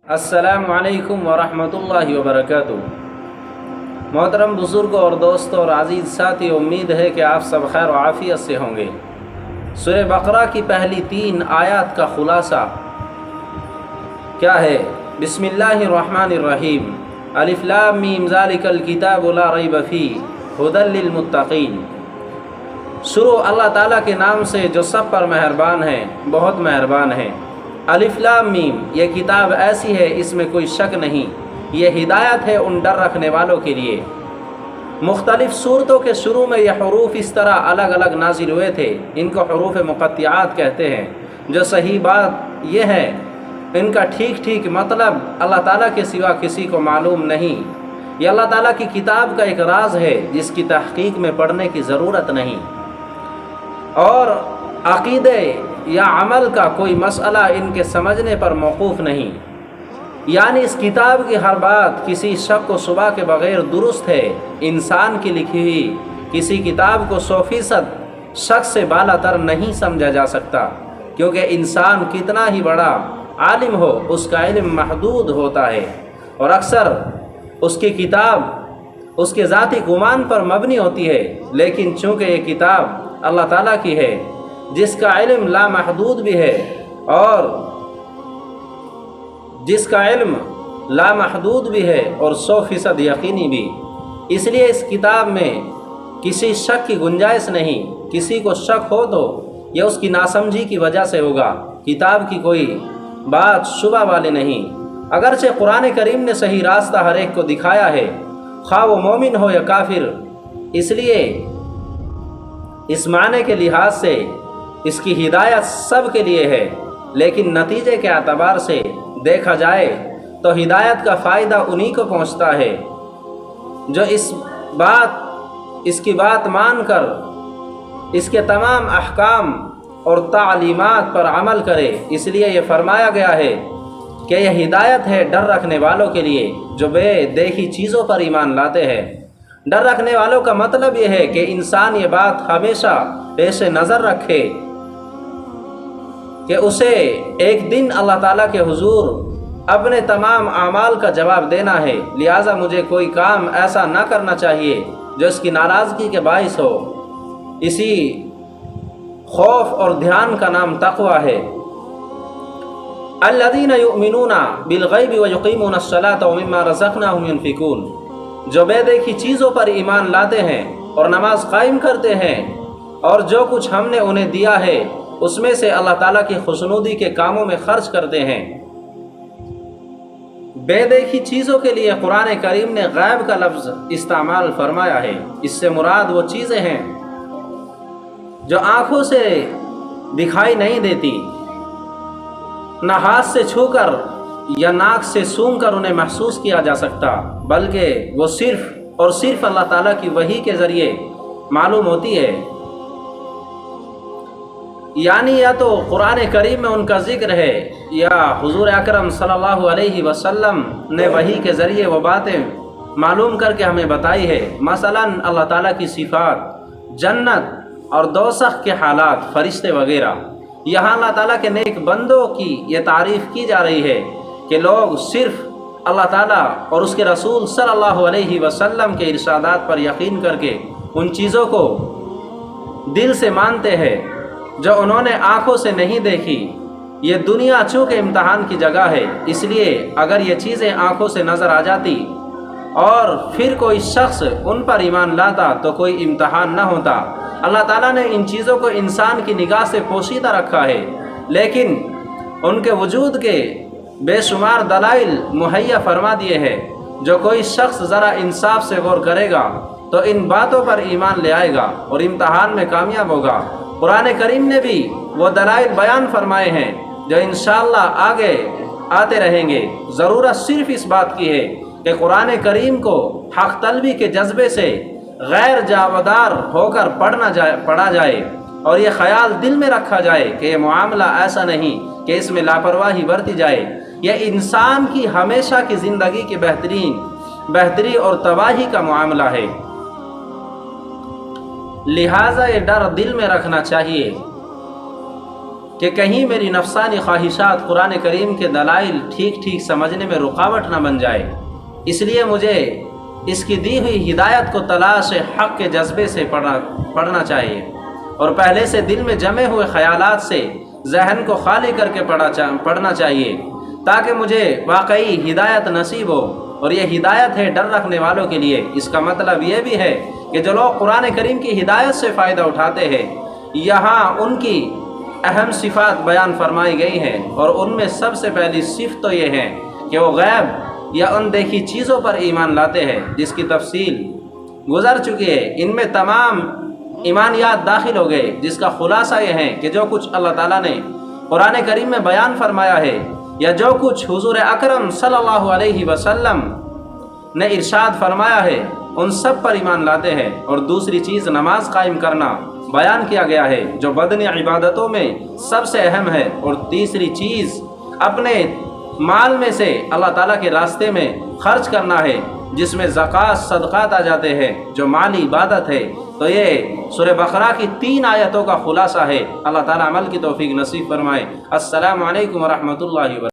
अस्सलामु अलैकुम वरहमतुल्लाहि वबरकातुहू। मोहतरम बुज़ुर्गों और दोस्तों और अज़ीज़ साथी, उम्मीद है कि आप सब खैर व आफ़ियत से होंगे। सूरह बकरा की पहली 3 आयत का ख़ुलासा क्या है? बिस्मिल्लाहिर्रहमानिर्रहीम। अलिफ लाम मीम ज़ालिकल किताबु ला रैब फीह हुदल लिल मुत्तक़ीन। शुरू अल्लाह ताला के नाम से जो सब पर मेहरबान है, बहुत मेहरबान है। अलिफ लाम मीम, ये किताब ऐसी है इसमें कोई शक नहीं, ये हिदायत है उन डर रखने वालों के लिए। मुख्तलिफ सूरतों के शुरू में ये हरूफ इस तरह अलग अलग नाजिल हुए थे, इनको हरूफ मुक़त्तिआत कहते हैं। जो सही बात यह है, इनका ठीक ठीक मतलब अल्लाह ताला के सिवा किसी को मालूम नहीं। ये अल्लाह ताला की किताब का एक राज है जिसकी तहक़ीक़ में पढ़ने की ज़रूरत नहीं, और अक़ीदे या अमल का कोई मसला इनके समझने पर मौक़ूफ़ नहीं। यानी इस किताब की हर बात किसी शक व शुबा के बग़ैर दुरुस्त है। इंसान की लिखी हुई किसी किताब को 100% शक से बालातर नहीं समझा जा सकता, क्योंकि इंसान कितना ही बड़ा आलिम हो, उसका इल्म महदूद होता है, और अक्सर उसकी किताब उसके ज़ाती गुमान पर मबनी होती है। लेकिन चूँकि ये किताब अल्लाह ताला की है, जिसका इल्म लामहदूद भी है और जिसका इल्म लामहदूद भी है और 100% यकीनी भी, इसलिए इस किताब में किसी शक की गुंजाइश नहीं। किसी को शक हो तो यह उसकी नासमझी की वजह से होगा। किताब की कोई बात शुबा वाली नहीं। अगरचे कुरान करीम ने सही रास्ता हर एक को दिखाया है, खा वो मोमिन हो या काफिर। इसलिए इस माने के लिहाज से इसकी हिदायत सब के लिए है, लेकिन नतीजे के एतबार से देखा जाए तो हिदायत का फ़ायदा उन्हीं को पहुंचता है जो इसकी बात मानकर इसके तमाम अहकाम और तालीमात पर अमल करे। इसलिए ये फरमाया गया है कि यह हिदायत है डर रखने वालों के लिए जो बेदेखी चीज़ों पर ईमान लाते हैं। डर रखने वालों का मतलब यह है कि इंसान ये बात हमेशा पेश नज़र रखे कि उसे एक दिन अल्लाह ताला के हुजूर अपने तमाम आमाल का जवाब देना है, लिहाजा मुझे कोई काम ऐसा ना करना चाहिए जो इसकी नाराज़गी के बाइस हो। इसी खौफ और ध्यान का नाम तक़वा है। अल्लज़ीना युमिनूना बिल-ग़ैबि व युक़ीमूना अस्सलाता व मिम्मा रज़क़नाहुम युनफ़िकून, जो बेदेखी चीज़ों पर ईमान लाते हैं और नमाज कायम करते हैं, और जो कुछ हमने उन्हें दिया है उसमें से अल्लाह ताला की खुशनुदी के कामों में खर्च करते हैं। बेदेखी चीज़ों के लिए कुरान करीम ने गैब का लफ्ज़ इस्तेमाल फरमाया है। इससे मुराद वो चीज़ें हैं जो आँखों से दिखाई नहीं देती, न हाथ से छूकर या नाक से सूंघकर उन्हें महसूस किया जा सकता, बल्कि वो सिर्फ़ और सिर्फ अल्लाह ताला की वही के ज़रिए मालूम होती है। यानी या तो कुरान करीम में उनका ज़िक्र है या हुज़ूर अकरम सल्लल्लाहु अलैहि वसल्लम ने वही के ज़रिए वो बातें मालूम करके हमें बताई है। मसलन अल्लाह ताला की सिफ़ात, जन्नत और दोज़ख के हालात, फ़रिश्ते वगैरह। यहाँ अल्लाह ताला के नेक बंदों की ये तारीफ़ की जा रही है कि लोग सिर्फ़ अल्लाह ताला और उसके रसूल सल्लल्लाहु अलैहि वसल्लम के इरशादात पर यकीन करके उन चीज़ों को दिल से मानते हैं जो उन्होंने आँखों से नहीं देखी। ये दुनिया चूँकि इम्तहान की जगह है, इसलिए अगर ये चीज़ें आँखों से नज़र आ जाती और फिर कोई शख्स उन पर ईमान लाता तो कोई इम्तहान न होता। अल्लाह ताला ने इन चीज़ों को इंसान की निगाह से पोशीदा रखा है, लेकिन उनके वजूद के बेशुमार दलाइल मुहैया फरमा दिए हैं। जो कोई शख्स ज़रा इंसाफ से गौर करेगा तो इन बातों पर ईमान ले आएगा और इम्तहान में कामयाब होगा। कुरान करीम ने भी वो दलाइल बयान फरमाए हैं जो इंशाअल्लाह आगे आते रहेंगे। ज़रूरत सिर्फ़ इस बात की है कि कुरान करीम को हक़ तलबी के जज्बे से गैर जावदार होकर पढ़ा जाए, और ये ख़याल दिल में रखा जाए कि ये मामला ऐसा नहीं कि इसमें लापरवाही बरती जाए। यह इंसान की हमेशा की ज़िंदगी की बेहतरी और तबाही का मामला है। लिहाजा ये डर दिल में रखना चाहिए کہ کہیں میری نفسانی خواہشات قرآن کریم کے دلائل ٹھیک ٹھیک سمجھنے میں رکاوٹ نہ بن جائے، اس لیے مجھے اس کی دی ہوئی ہدایت کو تلاش حق کے جذبے سے پڑھنا چاہیے، اور پہلے سے دل میں جمے ہوئے خیالات سے ذہن کو خالی کر کے پڑھنا چاہیے، تاکہ مجھے واقعی ہدایت نصیب ہو۔ اور یہ ہدایت ہے ڈر رکھنے والوں کے لیے۔ اس کا مطلب یہ بھی ہے کہ جو لوگ قرآن کریم کی ہدایت سے فائدہ اٹھاتے ہیں، یہاں ان کی اہم صفات بیان فرمائی گئی ہیں، اور ان میں سب سے پہلی صفت تو یہ ہے کہ وہ غیب یا ان دیکھی چیزوں پر ایمان لاتے ہیں، جس کی تفصیل گزر چکی ہے۔ ان میں تمام ایمانیات داخل ہو گئے، جس کا خلاصہ یہ ہے کہ جو کچھ اللہ تعالیٰ نے قرآن کریم میں بیان فرمایا ہے، یا جو کچھ حضور اکرم صلی اللہ علیہ وسلم نے ارشاد فرمایا ہے، ان سب پر ایمان لاتے ہیں۔ اور دوسری چیز نماز قائم کرنا بیان کیا گیا ہے، جو بدنی عبادتوں میں سب سے اہم ہے۔ اور تیسری چیز اپنے مال میں سے اللہ تعالیٰ کے راستے میں خرچ کرنا ہے، جس میں زکوٰۃ صدقات آ جاتے ہیں، جو مالی عبادت ہے۔ تو یہ سورہ بقرہ کی 3 آیتوں کا خلاصہ ہے۔ اللہ تعالیٰ عمل کی توفیق نصیب فرمائے۔ السلام علیکم ورحمۃ اللہ وبرکاتہ۔